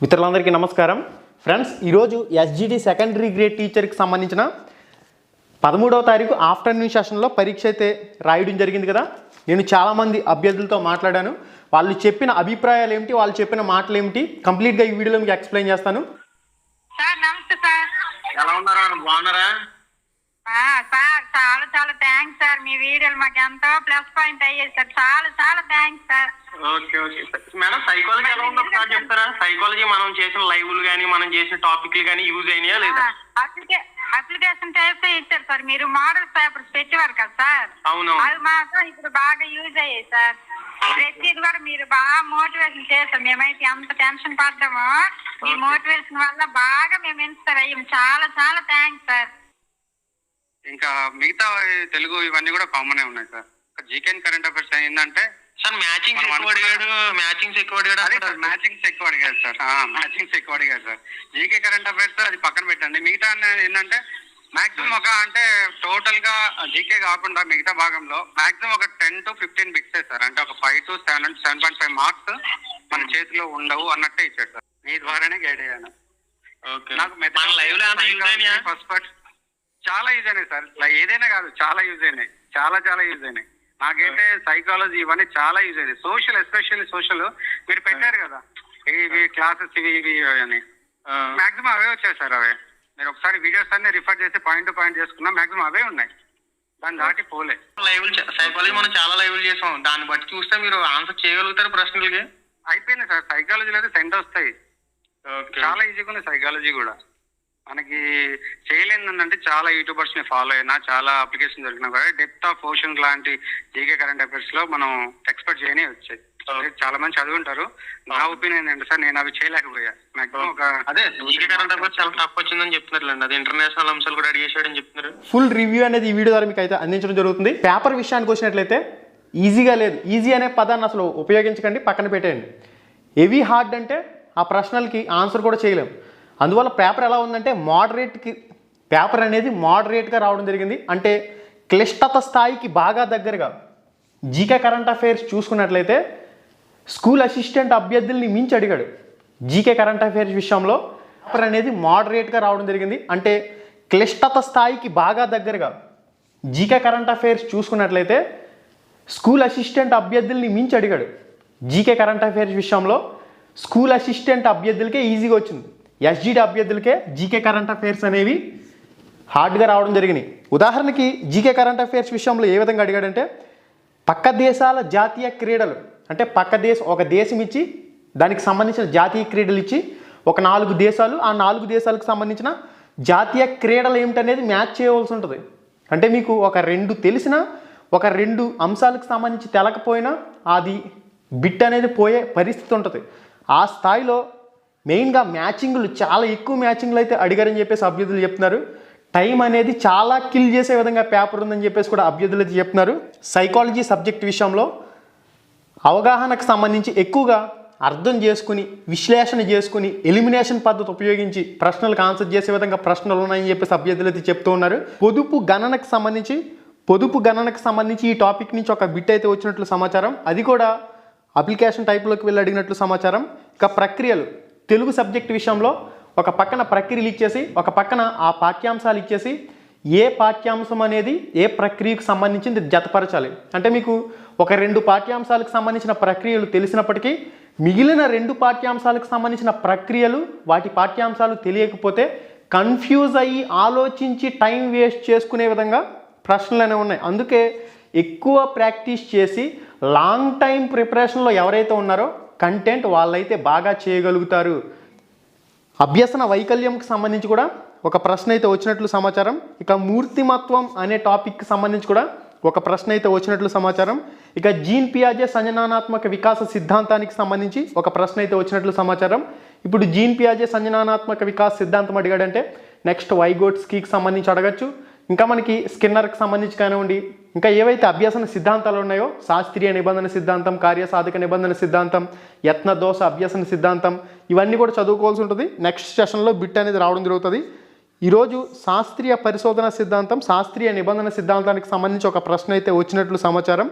మిత్రులందరికీ నమస్కారం ఫ్రెండ్స్. ఈరోజు ఎస్జిటి సెకండరీ గ్రేడ్ టీచర్కి సంబంధించిన 13వ తారీఖు ఆఫ్టర్నూన్ సెషన్లో పరీక్ష అయితే రాయడం జరిగింది కదా. నేను చాలామంది అభ్యర్థులతో మాట్లాడాను. వాళ్ళు చెప్పిన అభిప్రాయాలు ఏమిటి, వాళ్ళు చెప్పిన మాటలు ఏమిటి కంప్లీట్గా ఈ వీడియోలో మీకు ఎక్స్ప్లెయిన్ చేస్తాను. సార్ నమస్తే సార్. ఎలా ఉన్నారా? బాగున్నారా సార్? చాలా చాలా థ్యాంక్స్ సార్. మీ వీడియోలు మాకు ఎంతో ప్లస్ పాయింట్ అయ్యేది సార్. చాలా చాలా thanks sir. Okay okay madam, psychology ఎలా ఉందో ఒకసారి చెప్తారా? సైకాలజీ మనం చేసిన లైవ్లు కానీ మనం చేసిన టాపిక్లు కానీ యూజ్ అయినాయా లేదా? అప్లికేషన్ చేస్తే ఇచ్చారు సార్. మీరు మోడల్ పేపర్స్ పెట్టేవారు కదా సార్. అవును, అవి మాత్రం ఇప్పుడు బాగా యూజ్ అయ్యాయి సార్. ప్రతిది కూడా మీరు బాగా మోటివేషన్ చేస్తారు. మేమైతే ఎంత టెన్షన్ పడ్డామో మీ మోటివేషన్ వల్ల బాగా మేము ఇన్స్పైర్ అయ్యాం. చాలా చాలా థ్యాంక్స్ సార్. ఇంకా మిగతా తెలుగు ఇవన్నీ కూడా కామన్ ఉన్నాయి sir. GK and current affairs ఏంటంటే సార్ మ్యాచింగ్స్ ఎక్కువ అడిగాడు సార్. మ్యాచింగ్స్ ఎక్కువ అడిగాడు సార్. జీకే కరెంట్ అఫైర్స్ అది పక్కన పెట్టండి. మిగతా ఏంటంటే మాక్సిమం ఒక అంటే టోటల్ గా జీకే కాకుండా మిగతా భాగంలో మాక్సిమం ఒక 10 to 15 బిట్స్ సార్. అంటే ఒక 5 to 7.5 మార్క్స్ మన చేతిలో ఉండవు అన్నట్టే ఇచ్చాడు సార్. మీ ద్వారానే గైడ్ అయ్యాను. నాకు ఫస్ట్ చాలా యూజ్ అయినాయి సార్. ఏదైనా కాదు, చాలా యూజ్ అయినాయి. చాలా యూజ్ అయినాయి. నాకైతే సైకాలజీ ఇవన్నీ చాలా యూజ్ అయినాయి. సోషల్, ఎస్పెషల్లీ సోషల్ మీరు పెట్టారు కదా ఇవి క్లాసెస్ ఇవి అని, మాక్సిమం అవే వచ్చాయి సార్. అవే మీరు ఒకసారి వీడియోస్ అన్ని రిఫర్ చేసి పాయింట్ టు పాయింట్ చేసుకున్నా మాక్సిమం అవే ఉన్నాయి. దాన్ని దాటి పోలే. సైకాలజీ మనం చాలా లైవ్లు చేసాం. దాన్ని బట్టి చూస్తే మీరు ఆన్సర్ చేయగలుగుతారు ప్రశ్నలకి. అయిపోయినాయి సార్. సైకాలజీలో అయితే సెంట్ వస్తాయి. చాలా ఈజీగా ఉంది సైకాలజీ కూడా. మనకి చేయలేదంటే చాలా యూట్యూబర్స్ ని ఫాలో అయినా చాలా అప్లికేషన్ దొరికినా కూడా డెప్త్ ఆఫ్ ఓషన్ లాంటి జీకే కరెంట్ అఫైర్స్ లో మనం ఎక్స్పెక్ట్ చేయనే వచ్చాయి. చాలా మంది చదువుంటారు. నా ఒపీనియన్ ఏంటి సార్, నేను అవి చేయలేకపోయా. మాక్సిమం ఒక అదే జీకే కరెంట్ అఫైర్స్ చాలా టఫ్ వచ్చిందని చెప్తున్నారు. అది ఇంటర్నేషనల్ అంశాలు కూడా అడిగేసాడని చెప్తున్నారు. ఫుల్ రివ్యూ అనేది ఈ వీడియో ద్వారా మీకు అయితే అందించడం జరుగుతుంది. పేపర్ విషయానికి వచ్చినట్లయితే ఈజీగా లేదు. ఈజీ అనే పదాన్ని అసలు ఉపయోగించకండి, పక్కన పెట్టేయండి. హెవీ హార్డ్ అంటే ఆ ప్రశ్నలకి ఆన్సర్ కూడా చేయలేం. అందువల్ల పేపర్ ఎలా ఉందంటే పేపర్ అనేది మోడరేట్గా రావడం జరిగింది. అంటే క్లిష్టత స్థాయికి బాగా దగ్గరగా జీకే కరెంట్ అఫైర్స్ చూసుకున్నట్లయితే స్కూల్ అసిస్టెంట్ అభ్యర్థుల్ని మించి అడిగాడు. జీకే కరెంట్ అఫైర్స్ విషయంలో పేపర్ అనేది మోడరేట్గా రావడం జరిగింది. అంటే క్లిష్టత స్థాయికి బాగా దగ్గరగా జీకే కరెంట్ అఫైర్స్ చూసుకున్నట్లయితే స్కూల్ అసిస్టెంట్ అభ్యర్థుల్ని మించి అడిగాడు. జీకే కరెంట్ అఫైర్స్ విషయంలో స్కూల్ అసిస్టెంట్ అభ్యర్థులకే ఈజీగా వచ్చింది. ఎస్జిటి అభ్యర్థులకే జీకే కరెంట్ అఫైర్స్ అనేవి హార్డ్గా రావడం జరిగినాయి. ఉదాహరణకి జీకే కరెంట్ అఫైర్స్ విషయంలో ఏ విధంగా అడిగాడంటే పక్క దేశాల జాతీయ క్రీడలు అంటే ఒక దేశం ఇచ్చి దానికి సంబంధించిన జాతీయ క్రీడలు ఇచ్చి ఒక 4 దేశాలు, ఆ 4 దేశాలకు సంబంధించిన జాతీయ క్రీడలు ఏమిటనేది మ్యాచ్ చేయవలసి ఉంటుంది. అంటే మీకు ఒక 2 తెలిసిన ఒక 2 అంశాలకు సంబంధించి తెలకపోయినా అది బిట్ అనేది పోయే పరిస్థితి ఉంటుంది. ఆ స్థాయిలో మెయిన్గా మ్యాచింగ్లు చాలా ఎక్కువ మ్యాచింగ్లు అయితే అడిగారని చెప్పేసి అభ్యర్థులు చెప్తున్నారు. టైం అనేది చాలా కిల్ చేసే విధంగా పేపర్ ఉందని చెప్పేసి కూడా అభ్యర్థులు అయితే చెప్తున్నారు. సైకాలజీ సబ్జెక్ట్ విషయంలో అవగాహనకు సంబంధించి ఎక్కువగా అర్థం చేసుకుని విశ్లేషణ చేసుకుని ఎలిమినేషన్ పద్ధతి ఉపయోగించి ప్రశ్నలకు ఆన్సర్ చేసే విధంగా ప్రశ్నలు ఉన్నాయని చెప్పేసి అభ్యర్థులు అయితే చెప్తూ ఉన్నారు. పొదుపు గణనకు సంబంధించి ఈ టాపిక్ నుంచి ఒక బిట్ అయితే వచ్చినట్లు సమాచారం. అది కూడా అప్లికేషన్ టైప్లోకి వెళ్ళి అడిగినట్లు సమాచారం. ఇక ప్రక్రియలు తెలుగు సబ్జెక్ట్ విషయంలో ఒక పక్కన ప్రక్రియలు ఇచ్చేసి ఒక పక్కన ఆ పాఠ్యాంశాలు ఇచ్చేసి ఏ పాఠ్యాంశం అనేది ఏ ప్రక్రియకు సంబంధించింది జతపరచాలి. అంటే మీకు ఒక 2 పాఠ్యాంశాలకు సంబంధించిన ప్రక్రియలు తెలిసినప్పటికీ మిగిలిన 2 పాఠ్యాంశాలకు సంబంధించిన ప్రక్రియలు వాటి పాఠ్యాంశాలు తెలియకపోతే కన్ఫ్యూజ్ అయ్యి ఆలోచించి టైం వేస్ట్ చేసుకునే విధంగా ప్రశ్నలు అనేవి ఉన్నాయి. అందుకే ఎక్కువ ప్రాక్టీస్ చేసి లాంగ్ టైం ప్రిపరేషన్లో ఎవరైతే ఉన్నారో కంటెంట్ వాళ్ళైతే బాగా చేయగలుగుతారు. అభ్యసన వైకల్యంకి సంబంధించి కూడా ఒక ప్రశ్న అయితే వచ్చినట్లు సమాచారం. ఇక మూర్తిమత్వం అనే టాపిక్కి సంబంధించి కూడా ఒక ప్రశ్న అయితే వచ్చినట్లు సమాచారం. ఇక జీన్ పియాజే సంజ్ఞానాత్మక వికాస సిద్ధాంతానికి సంబంధించి ఒక ప్రశ్న అయితే వచ్చినట్లు సమాచారం. ఇప్పుడు జీన్ పియాజే సంజ్ఞానాత్మక వికాస సిద్ధాంతం అడిగాడంటే నెక్స్ట్ వైగోట్స్కీకి సంబంధించి అడగచ్చు. ఇంకా మనకి స్కిన్నర్కి సంబంధించి కానివ్వండి, ఇంకా ఏవైతే అభ్యసన సిద్ధాంతాలు ఉన్నాయో శాస్త్రీయ నిబంధన సిద్ధాంతం, కార్యసాధక నిబంధన సిద్ధాంతం, యత్నదోష అభ్యసన సిద్ధాంతం ఇవన్నీ కూడా చదువుకోవాల్సి ఉంటుంది. నెక్స్ట్ సెషన్లో బిట్ అనేది రావడం జరుగుతుంది. ఈరోజు శాస్త్రీయ పరిశోధన సిద్ధాంతం, శాస్త్రీయ నిబంధన సిద్ధాంతానికి సంబంధించి ఒక ప్రశ్న అయితే వచ్చినట్లు సమాచారం.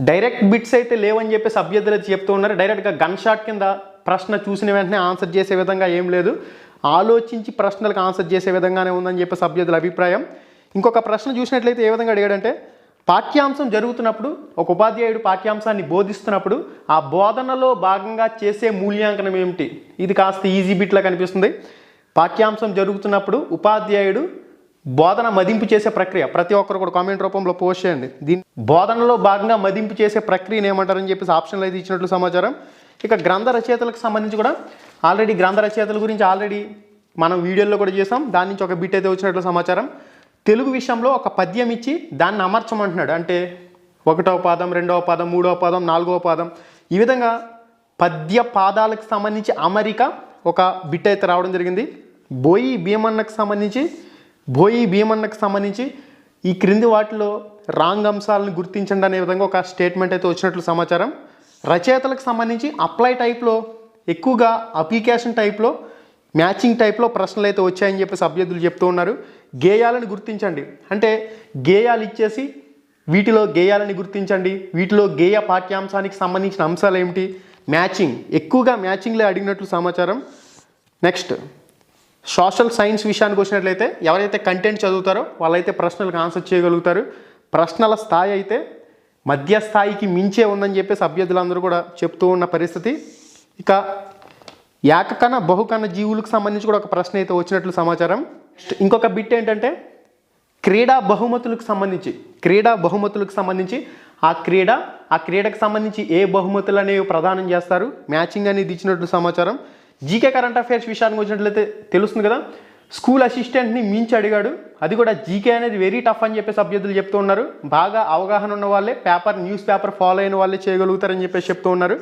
డైరెక్ట్ బిట్స్ అయితే లేవని చెప్పేసి అభ్యర్థులు చెప్తూ ఉన్నారు. డైరెక్ట్గా గన్ షాట్ కింద ప్రశ్న చూసిన వెంటనే ఆన్సర్ చేసే విధంగా ఏం లేదు, ఆలోచించి ప్రశ్నలకు ఆన్సర్ చేసే విధంగానే ఉందని చెప్పి సభ్యుల అభిప్రాయం. ఇంకొక ప్రశ్న చూసినట్లయితే ఏ విధంగా అడిగాడంటే, పాఠ్యాంశం జరుగుతున్నప్పుడు ఒక ఉపాధ్యాయుడు పాఠ్యాంశాన్ని బోధిస్తున్నప్పుడు ఆ బోధనలో భాగంగా చేసే మూల్యాంకనం ఏమిటి? ఇది కాస్త ఈజీ బిట్లా కనిపిస్తుంది. పాఠ్యాంశం జరుగుతున్నప్పుడు ఉపాధ్యాయుడు బోధన మదింపు చేసే ప్రక్రియ, ప్రతి ఒక్కరు కూడా కామెంట్ రూపంలో పోస్ట్ చేయండి. దీని బోధనలో భాగంగా మదింపు చేసే ప్రక్రియను ఏమంటారని చెప్పేసి ఆప్షన్లు అయితే ఇచ్చినట్లు సమాచారం. ఇక గ్రంథ రచయితలకు సంబంధించి కూడా ఆల్రెడీ గ్రంథ రచయితల గురించి ఆల్రెడీ మనం వీడియోలో కూడా చేసాం. దాని నుంచి ఒక బిట్ అయితే వచ్చినట్లు సమాచారం. తెలుగు విషయంలో ఒక పద్యం ఇచ్చి దాన్ని అమర్చమంటున్నాడు. అంటే 1వ పాదం, 2వ పాదం, 3వ పాదం, 4వ పాదం, ఈ విధంగా పద్య పాదాలకు సంబంధించి అమరిక ఒక బిట్ అయితే రావడం జరిగింది. బోయి భీమన్నకు సంబంధించి ఈ క్రింది వాటిలో రాంగ్ అంశాలను గుర్తించండి అనే విధంగా ఒక స్టేట్మెంట్ అయితే వచ్చినట్లు సమాచారం. రచయితలకు సంబంధించి అప్లై టైప్లో ఎక్కువగా అప్లికేషన్ టైప్లో మ్యాచింగ్ టైప్లో ప్రశ్నలు అయితే వచ్చాయని చెప్పేసి అభ్యర్థులు చెప్తూ ఉన్నారు. గేయాలను గుర్తించండి అంటే గేయాలు ఇచ్చేసి వీటిలో గేయాలని గుర్తించండి, వీటిలో గేయ పాఠ్యాంశానికి సంబంధించిన అంశాలు ఏమిటి, మ్యాచింగ్, ఎక్కువగా మ్యాచింగ్లే అడిగినట్లు సమాచారం. నెక్స్ట్ సోషల్ సైన్స్ విషయానికి వచ్చినట్లయితే ఎవరైతే కంటెంట్ చదువుతారో వాళ్ళైతే ప్రశ్నలకు ఆన్సర్ చేయగలుగుతారు. ప్రశ్నల స్థాయి అయితే మధ్య స్థాయికి మించే ఉందని చెప్పేసి అభ్యర్థులందరూ కూడా చెప్తూ ఉన్న పరిస్థితి. ఇక ఏకకణ బహుకణ జీవులకు సంబంధించి కూడా ఒక ప్రశ్న అయితే వచ్చినట్లు సమాచారం. ఇంకొక బిట్ ఏంటంటే క్రీడా బహుమతులకు సంబంధించి ఆ క్రీడకు సంబంధించి ఏ బహుమతులు అనేవి ప్రదానం చేస్తారు, మ్యాచింగ్ అనేది ఇచ్చినట్లు సమాచారం. జీకే కరెంట్ అఫైర్స్ విషయానికి వచ్చినట్లయితే తెలుస్తుంది కదా, స్కూల్ అసిస్టెంట్ని మించి అడిగాడు. అది కూడా జీకే అనేది వెరీ టఫ్ అని చెప్పేసి అభ్యర్థులు చెప్తూ ఉన్నారు. బాగా అవగాహన ఉన్న వాళ్ళే న్యూస్ పేపర్ ఫాలో అయిన వాళ్ళే చేయగలుగుతారని చెప్పేసి చెప్తూ ఉన్నారు.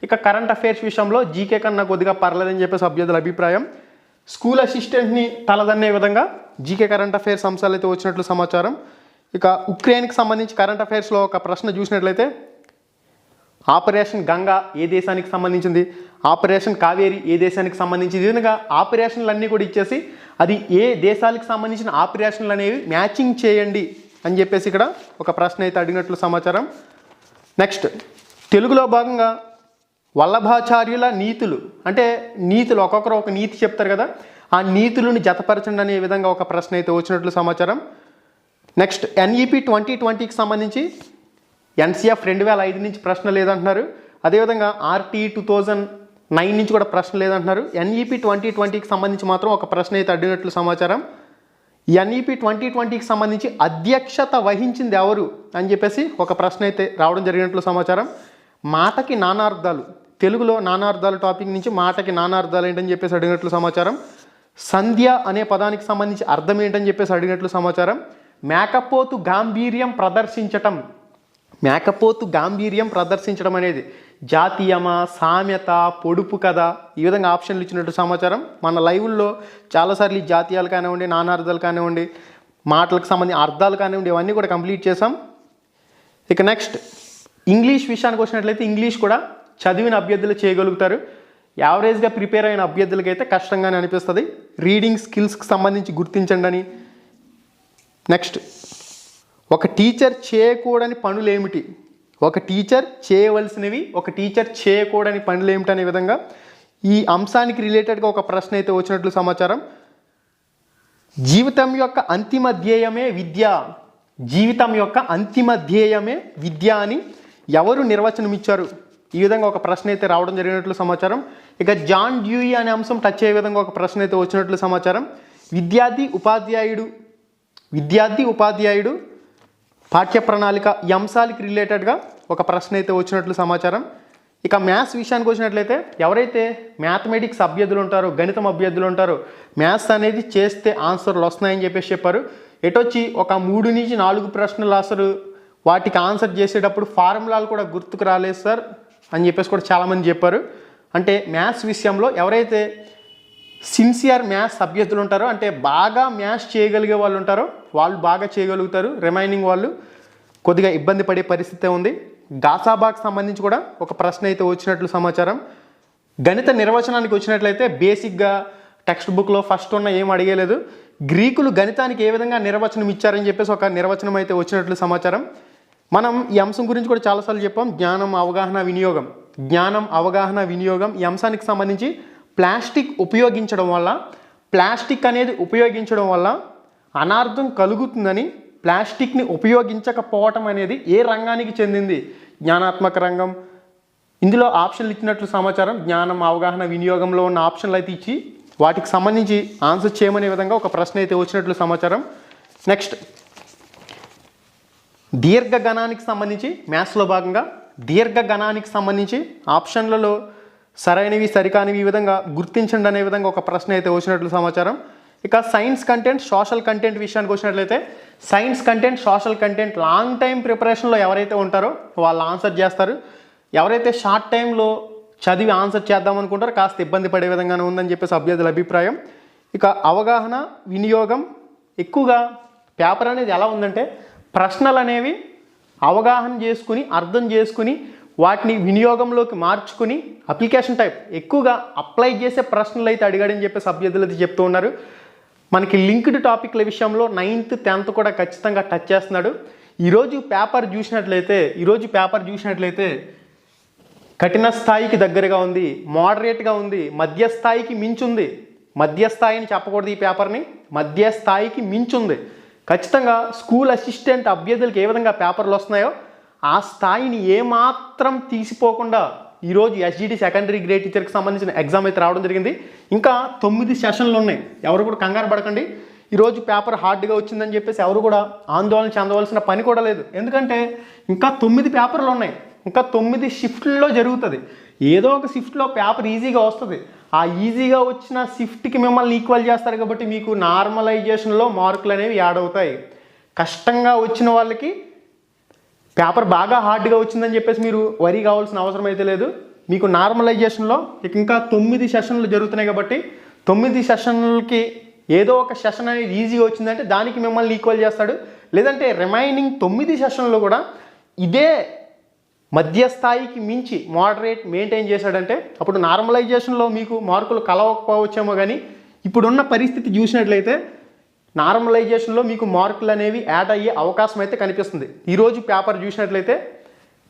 ఇక కరెంట్ అఫైర్స్ విషయంలో జీకే కన్నా కొద్దిగా పర్లేదని చెప్పేసి అభ్యర్థుల అభిప్రాయం. స్కూల్ అసిస్టెంట్ని తలదన్నే విధంగా జీకే కరెంట్ అఫైర్స్ అంశాలు అయితే వచ్చినట్లు సమాచారం. ఇక ఉక్రెయిన్కి సంబంధించి కరెంట్ అఫైర్స్లో ఒక ప్రశ్న చూసినట్లయితే ఆపరేషన్ గంగా ఏ దేశానికి సంబంధించింది, ఆపరేషన్ కావేరి ఏ దేశానికి సంబంధించింది, ఈ విధంగా ఆపరేషన్లన్నీ కూడా ఇచ్చేసి అది ఏ దేశాలకు సంబంధించిన ఆపరేషన్లు అనేవి మ్యాచింగ్ చేయండి అని చెప్పేసి ఇక్కడ ఒక ప్రశ్న అయితే అడిగినట్లు సమాచారం. నెక్స్ట్ తెలుగులో భాగంగా వల్లభాచార్యుల నీతులు అంటే నీతులు, ఒక్కొక్కరు ఒక నీతి చెప్తారు కదా, ఆ నీతులను జతపరచండి అనే విధంగా ఒక ప్రశ్న అయితే వచ్చినట్లు సమాచారం. నెక్స్ట్ NEP 2020కి సంబంధించి NCF 2005 నుంచి ప్రశ్న లేదంటున్నారు. అదేవిధంగా RTE 2009 నుంచి కూడా ప్రశ్న లేదంటున్నారు. NEP 2020కి సంబంధించి మాత్రం ఒక ప్రశ్న అయితే అడిగినట్లు సమాచారం. NEP 2020కి సంబంధించి అధ్యక్షత వహించింది ఎవరు అని చెప్పేసి ఒక ప్రశ్న అయితే రావడం జరిగినట్లు సమాచారం. మాటకి నానార్థాలు, తెలుగులో నానార్థాలు టాపిక్ నుంచి మాటకి నానార్థాలు ఏంటని చెప్పేసి అడిగినట్లు సమాచారం. సంధ్య అనే పదానికి సంబంధించి అర్థం ఏంటని చెప్పేసి అడిగినట్లు సమాచారం. మేకపోతు గాంభీర్యం ప్రదర్శించడం అనేది జాతీయమా, సామెత, పొడుపు కథ, ఈ విధంగా ఆప్షన్లు ఇచ్చినట్టు సమాచారం. మన లైవ్ల్లో చాలాసార్లు జాతీయాలు కానివ్వండి, నానార్థాలు కానివ్వండి, మాటలకు సంబంధించి అర్థాలు కానివ్వండి, ఇవన్నీ కూడా కంప్లీట్ చేసాం. ఇక నెక్స్ట్ ఇంగ్లీష్ విషయానికి వచ్చినట్లయితే ఇంగ్లీష్ కూడా చదివిన అభ్యర్థులు చేయగలుగుతారు. యావరేజ్గా ప్రిపేర్ అయిన అభ్యర్థులకైతే కష్టంగానే అనిపిస్తుంది. రీడింగ్ స్కిల్స్కి సంబంధించి గుర్తించండి అని. నెక్స్ట్ ఒక టీచర్ చేయకూడని పనులు ఏమిటి, ఒక టీచర్ చేయవలసినవి, ఒక టీచర్ చేయకూడని పనులు ఏమిటి అనే విధంగా ఈ అంశానికి రిలేటెడ్గా ఒక ప్రశ్న అయితే వచ్చినట్లు సమాచారం. జీవితం యొక్క అంతిమ ధ్యేయమే విద్య అని ఎవరు నిర్వచనం ఇచ్చారు, ఈ విధంగా ఒక ప్రశ్న అయితే రావడం జరిగినట్లు సమాచారం. ఇక జాన్ డ్యూయి అనే అంశం టచ్ అయ్యే విధంగా ఒక ప్రశ్న అయితే వచ్చినట్లు సమాచారం. విద్యార్థి ఉపాధ్యాయుడు పాఠ్య ప్రణాళిక ఈ అంశాలకి రిలేటెడ్గా ఒక ప్రశ్న అయితే వచ్చినట్లు సమాచారం. ఇక మ్యాథ్స్ విషయానికి వచ్చినట్లయితే ఎవరైతే మ్యాథమెటిక్స్ అభ్యర్థులు ఉంటారో, గణితం అభ్యర్థులు ఉంటారో, మ్యాథ్స్ అనేది చేస్తే ఆన్సర్లు వస్తున్నాయని చెప్పేసి చెప్పారు. ఎటొచ్చి ఒక 3 నుంచి 4 ప్రశ్నలు అసలు వాటికి ఆన్సర్ చేసేటప్పుడు ఫార్ములాలు కూడా గుర్తుకు రాలేదు సార్ అని చెప్పేసి కూడా చాలామంది చెప్పారు. అంటే మ్యాథ్స్ విషయంలో ఎవరైతే సిన్సియర్ మ్యాథ్స్ అభ్యర్థులు ఉంటారో, అంటే బాగా మ్యాథ్స్ చేయగలిగే వాళ్ళు ఉంటారో వాళ్ళు బాగా చేయగలుగుతారు. రిమైనింగ్ వాళ్ళు కొద్దిగా ఇబ్బంది పడే పరిస్థితే ఉంది. గాసాబాకి సంబంధించి కూడా ఒక ప్రశ్న అయితే వచ్చినట్లు సమాచారం. గణిత నిర్వచనానికి వచ్చినట్లయితే బేసిక్గా టెక్స్ట్ బుక్లో ఫస్ట్ ఉన్న ఏం అడిగలేదు. గ్రీకులు గణితానికి ఏ విధంగా నిర్వచనం ఇచ్చారని చెప్పేసి ఒక నిర్వచనం అయితే వచ్చినట్లు సమాచారం. మనం ఈ అంశం గురించి కూడా చాలాసార్లు చెప్పాం, జ్ఞానం, అవగాహన, వినియోగం. జ్ఞానం, అవగాహన, వినియోగం ఈ అంశానికి సంబంధించి ప్లాస్టిక్ అనేది ఉపయోగించడం వల్ల అనార్థం కలుగుతుందని, ప్లాస్టిక్ని ఉపయోగించకపోవటం అనేది ఏ రంగానికి చెందింది? జ్ఞానాత్మక రంగం. ఇందులో ఆప్షన్లు ఇచ్చినట్లు సమాచారం. జ్ఞానం, అవగాహన, వినియోగంలో ఉన్న ఆప్షన్లు అయితే ఇచ్చి వాటికి సంబంధించి ఆన్సర్ చేయమనే విధంగా ఒక ప్రశ్న అయితే వచ్చినట్లు సమాచారం. నెక్స్ట్, దీర్ఘగణానికి సంబంధించి మ్యాథ్స్లో భాగంగా దీర్ఘగణానికి సంబంధించి ఆప్షన్లలో సరైనవి, సరికానివి ఈ విధంగా గుర్తించండి అనే విధంగా ఒక ప్రశ్న అయితే వచ్చినట్లు సమాచారం. ఇక సైన్స్ కంటెంట్, సోషల్ కంటెంట్ విషయానికి వచ్చినట్లయితే science content, social content long time ప్రిపరేషన్లో ఎవరైతే ఉంటారో వాళ్ళు ఆన్సర్ చేస్తారు. ఎవరైతే షార్ట్ టైంలో చదివి ఆన్సర్ చేద్దాం అనుకుంటారో కాస్త ఇబ్బంది పడే విధంగానే ఉందని చెప్పేసి అభ్యర్థుల అభిప్రాయం. ఇక అవగాహన, వినియోగం ఎక్కువగా పేపర్ అనేది ఎలా ఉందంటే ప్రశ్నలు అనేవి అవగాహన చేసుకుని, అర్థం చేసుకుని, వాటిని వినియోగంలోకి మార్చుకుని అప్లికేషన్ టైప్ ఎక్కువగా అప్లై చేసే ప్రశ్నలు అయితే అడిగాడని చెప్పేసి అభ్యర్థులు అయితే చెప్తూ ఉన్నారు. మనకి లింక్డ్ టాపిక్ల విషయంలో 9th, 10th కూడా ఖచ్చితంగా టచ్ చేస్తున్నాడు. ఈరోజు పేపర్ చూసినట్లయితే కఠిన స్థాయికి దగ్గరగా ఉంది, మోడరేట్గా ఉంది, మధ్యస్థాయికి మించుంది. మధ్యస్థాయిని చెప్పకూడదు, ఈ పేపర్ని మధ్యస్థాయికి మించుంది. ఖచ్చితంగా స్కూల్ అసిస్టెంట్ అభ్యర్థులకు ఏ విధంగా పేపర్లు వస్తున్నాయో ఆ స్థాయిని ఏమాత్రం తీసిపోకుండా ఈరోజు ఎస్జిటి సెకండరీ గ్రేడ్ టీచర్కి సంబంధించిన ఎగ్జామ్ అయితే రావడం జరిగింది. ఇంకా 9 సెషన్లు ఉన్నాయి. ఎవరు కూడా కంగారు పడకండి. ఈరోజు పేపర్ హార్డ్గా వచ్చిందని చెప్పేసి ఎవరు కూడా ఆందోళన చెందవలసిన పని కూడా లేదు. ఎందుకంటే ఇంకా 9 పేపర్లు ఉన్నాయి. ఇంకా 9 షిఫ్ట్లలో జరుగుతుంది. ఏదో ఒక షిఫ్ట్లో పేపర్ ఈజీగా వస్తుంది. ఆ ఈజీగా వచ్చిన షిఫ్ట్కి మిమ్మల్ని ఈక్వల్ చేస్తారు కాబట్టి మీకు నార్మలైజేషన్లో మార్కులు అనేవి యాడ్ అవుతాయి. కష్టంగా వచ్చిన వాళ్ళకి పేపర్ బాగా హార్డ్గా వచ్చిందని చెప్పేసి మీరు వరీ కావాల్సిన అవసరం అయితే లేదు. మీకు నార్మలైజేషన్లో ఇంకా 9 సెషన్లు జరుగుతున్నాయి కాబట్టి 9 సెషన్లకి ఏదో ఒక సెషన్ అనేది ఈజీగా వచ్చిందంటే దానికి మిమ్మల్ని ఈక్వల్ చేస్తాడు. లేదంటే రిమైనింగ్ 9 సెషన్లు కూడా ఇదే మధ్యస్థాయికి మించి మోడరేట్ మెయింటైన్ చేశాడంటే అప్పుడు నార్మలైజేషన్లో మీకు మార్కులు కలవకపోవచ్చేమో, కానీ ఇప్పుడున్న పరిస్థితి చూసినట్లయితే నార్మలైజేషన్లో మీకు మార్కులు అనేవి యాడ్ అయ్యే అవకాశం అయితే కనిపిస్తుంది. ఈరోజు పేపర్ చూసినట్లయితే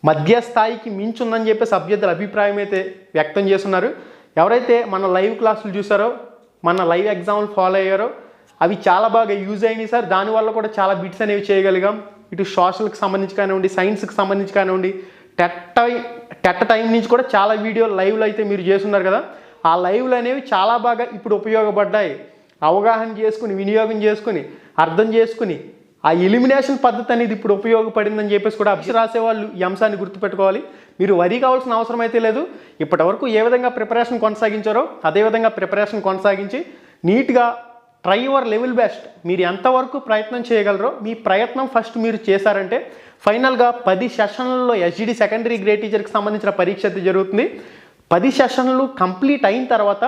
మధ్యస్థాయికి మించి ఉందని చెప్పేసి అభ్యర్థుల అభిప్రాయం అయితే వ్యక్తం చేస్తున్నారు. ఎవరైతే మన లైవ్ క్లాసులు చూసారో, మన లైవ్ ఎగ్జామ్లు ఫాలో అయ్యారో అవి చాలా బాగా యూజ్ అయినాయి సార్. దానివల్ల కూడా చాలా బిట్స్ అనేవి చేయగలిగాం. ఇటు సోషల్కి సంబంధించి కానివ్వండి, సైన్స్కి సంబంధించి కానివ్వండి, టెట్ టైం నుంచి కూడా చాలా వీడియోలు లైవ్లు అయితే మీరు చేస్తున్నారు కదా, ఆ లైవ్లు అనేవి చాలా బాగా ఇప్పుడు ఉపయోగపడ్డాయి. అవగాహన చేసుకుని, వినియోగం చేసుకుని, అర్థం చేసుకుని ఆ ఎలిమినేషన్ పద్ధతి అనేది ఇప్పుడు ఉపయోగపడిందని చెప్పేసి కూడా అభ్యర్థి రాసేవాళ్ళు ఈ అంశాన్ని గుర్తుపెట్టుకోవాలి. మీరు వరీ కావాల్సిన అవసరం అయితే లేదు. ఇప్పటి వరకు ఏ విధంగా ప్రిపరేషన్ కొనసాగించారో అదేవిధంగా ప్రిపరేషన్ కొనసాగించి నీట్గా ట్రై యువర్ లెవెల్ బెస్ట్. మీరు ఎంతవరకు ప్రయత్నం చేయగలరో మీ ప్రయత్నం ఫస్ట్ మీరు చేశారంటే ఫైనల్గా 10 సెషన్లలో ఎస్జిడి సెకండరీ గ్రేడ్ టీచర్కి సంబంధించిన పరీక్ష అయితే జరుగుతుంది. 10 సెషన్లు కంప్లీట్ అయిన తర్వాత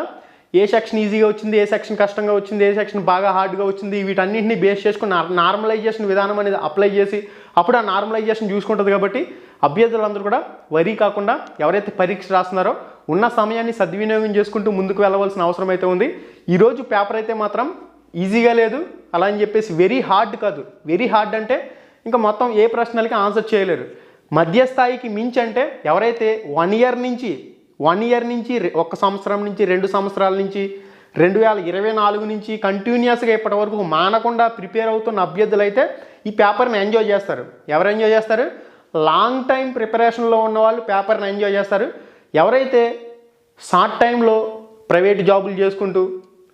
ఏ సెక్షన్ ఈజీగా వచ్చింది, ఏ సెక్షన్ కష్టంగా వచ్చింది, ఏ సెక్షన్ బాగా హార్డ్గా వచ్చింది, వీటన్నింటినీ బేస్ చేసుకుని నార్మలైజేషన్ విధానం అనేది అప్లై చేసి అప్పుడు ఆ నార్మలైజేషన్ చూసుకుంటుంది. కాబట్టి అభ్యర్థులందరూ కూడా వరీ కాకుండా ఎవరైతే పరీక్ష రాస్తున్నారో ఉన్న సమయాన్ని సద్వినియోగం చేసుకుంటూ ముందుకు వెళ్ళవలసిన అవసరం అయితే ఉంది. ఈరోజు పేపర్ అయితే మాత్రం ఈజీగా లేదు, అలా అని చెప్పేసి వెరీ హార్డ్ కాదు. వెరీ హార్డ్ అంటే ఇంకా మొత్తం ఏ ప్రశ్నలకి ఆన్సర్ చేయలేరు. మధ్యస్థాయికి మించి అంటే ఎవరైతే 1 ఇయర్ నుంచి 1 సంవత్సరం నుంచి 2 సంవత్సరాల నుంచి 2024 నుంచి కంటిన్యూస్గా ఇప్పటి వరకు మానకుండా ప్రిపేర్ అవుతున్న అభ్యర్థులు అయితే ఈ పేపర్ని ఎంజాయ్ చేస్తారు. ఎవరు ఎంజాయ్ చేస్తారు? లాంగ్ టైం ప్రిపరేషన్లో ఉన్న వాళ్ళు పేపర్ని ఎంజాయ్ చేస్తారు. ఎవరైతే షార్ట్ టైంలో ప్రైవేట్ జాబులు చేసుకుంటూ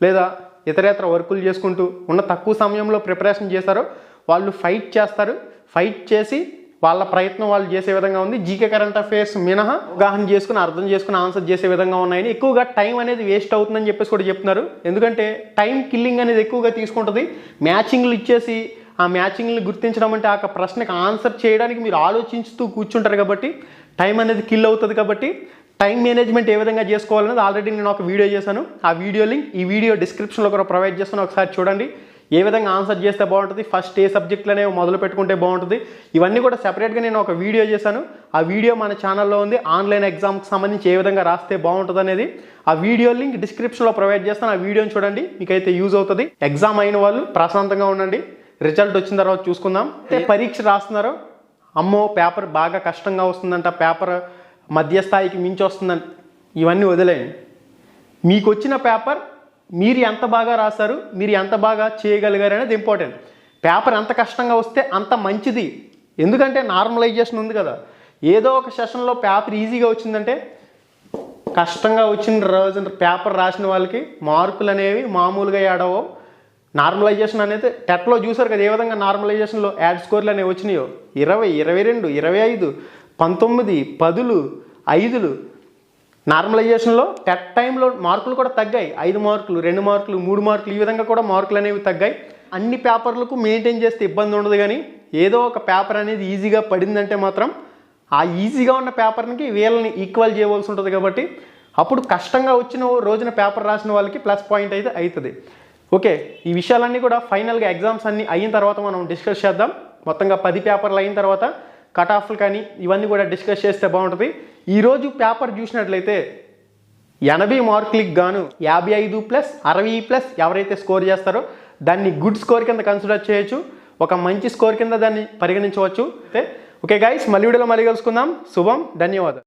లేదా ఇతరేతర వర్కులు చేసుకుంటూ ఉన్న తక్కువ సమయంలో ప్రిపరేషన్ చేస్తారో వాళ్ళు ఫైట్ చేస్తారు. ఫైట్ చేసి వాళ్ళ ప్రయత్నం వాళ్ళు చేసే విధంగా ఉంది. జీకే కరెంట్ అఫైర్స్ మినహా అవగాహన చేసుకుని, అర్థం చేసుకుని ఆన్సర్ చేసే విధంగా ఉన్నాయని, ఎక్కువగా టైం అనేది వేస్ట్ అవుతుందని చెప్పేసి కూడా చెప్తున్నారు. ఎందుకంటే టైం కిల్లింగ్ అనేది ఎక్కువగా తీసుకుంటుంది. మ్యాచింగ్లు ఇచ్చేసి ఆ మ్యాచింగ్ని గుర్తించడం అంటే ఆ ప్రశ్నకి ఆన్సర్ చేయడానికి మీరు ఆలోచిస్తూ కూర్చుంటారు కాబట్టి టైం అనేది కిల్ అవుతుంది. కాబట్టి టైం మేనేజ్మెంట్ ఏ విధంగా చేసుకోవాలనేది ఆల్రెడీ నేను ఒక వీడియో చేశాను. ఆ వీడియో లింక్ ఈ వీడియో డిస్క్రిప్షన్లో కూడా ప్రొవైడ్ చేస్తాను. ఒకసారి చూడండి. ఏ విధంగా ఆన్సర్ చేస్తే బాగుంటుంది, ఫస్ట్ ఏ సబ్జెక్టులనే మొదలు పెట్టుకుంటే బాగుంటుంది, ఇవన్నీ కూడా సెపరేట్గా నేను ఒక వీడియో చేశాను. ఆ వీడియో మన ఛానల్లో ఉంది. ఆన్లైన్ ఎగ్జామ్కి సంబంధించి ఏ విధంగా రాస్తే బాగుంటుంది అనేది ఆ వీడియో లింక్ డిస్క్రిప్షన్లో ప్రొవైడ్ చేస్తాను. ఆ వీడియోని చూడండి, మీకైతే యూజ్ అవుతుంది. ఎగ్జామ్ అయిన వాళ్ళు ప్రశాంతంగా ఉండండి. రిజల్ట్ వచ్చిన తర్వాత చూసుకుందాం. పరీక్ష రాస్తున్నారో అమ్మో పేపర్ బాగా కష్టంగా వస్తుందంట, పేపర్ మధ్యస్థాయికి మించి వస్తుందని ఇవన్నీ వదిలేయండి. మీకు వచ్చిన పేపర్ మీరు ఎంత బాగా రాశారు, మీరు ఎంత బాగా చేయగలిగారు అనేది ఇంపార్టెంట్. పేపర్ ఎంత కష్టంగా వస్తే అంత మంచిది. ఎందుకంటే నార్మలైజేషన్ ఉంది కదా. ఏదో ఒక సెషన్లో పేపర్ ఈజీగా వచ్చిందంటే కష్టంగా వచ్చిన రోజు పేపర్ రాసిన వాళ్ళకి మార్కులు అనేవి మామూలుగా ఏడవో. నార్మలైజేషన్ అనేది టెట్లో చూసారు కదా ఏ విధంగా నార్మలైజేషన్లో యాడ్ స్కోర్లు అనేవి వచ్చినాయో. 20, 22, 25, 19, 10, 5. నార్మలైజేషన్లో టెట్ టైంలో మార్కులు కూడా తగ్గాయి. 5 మార్కులు, 2 మార్కులు, 3 మార్కులు ఈ విధంగా కూడా మార్కులు అనేవి తగ్గాయి. అన్ని పేపర్లకు మెయింటైన్ చేస్తే ఇబ్బంది ఉండదు. కానీ ఏదో ఒక పేపర్ అనేది ఈజీగా పడిందంటే మాత్రం ఆ ఈజీగా ఉన్న పేపర్కి వీళ్ళని ఈక్వల్ చేయవలసి ఉంటుంది. కాబట్టి అప్పుడు కష్టంగా వచ్చిన రోజున పేపర్ రాసిన వాళ్ళకి ప్లస్ పాయింట్ అయితే అవుతుంది. ఓకే, ఈ విషయాలన్నీ కూడా ఫైనల్గా ఎగ్జామ్స్ అన్నీ అయిన తర్వాత మనం డిస్కస్ చేద్దాం. మొత్తంగా 10 పేపర్లు అయిన తర్వాత కట్ ఆఫ్లు కానీ ఇవన్నీ కూడా డిస్కస్ చేస్తే బాగుంటుంది. ఈరోజు పేపర్ చూసినట్లయితే 80 మార్కులకి గాను 55+, 60+ ఎవరైతే స్కోర్ చేస్తారో దాన్ని గుడ్ స్కోర్ కింద కన్సిడర్ చేయొచ్చు. ఒక మంచి స్కోర్ కింద దాన్ని పరిగణించవచ్చు. ఓకే గైస్, మళ్ళీ వీడియోలో మళ్ళీ కలుసుకుందాం. శుభం, ధన్యవాదాలు.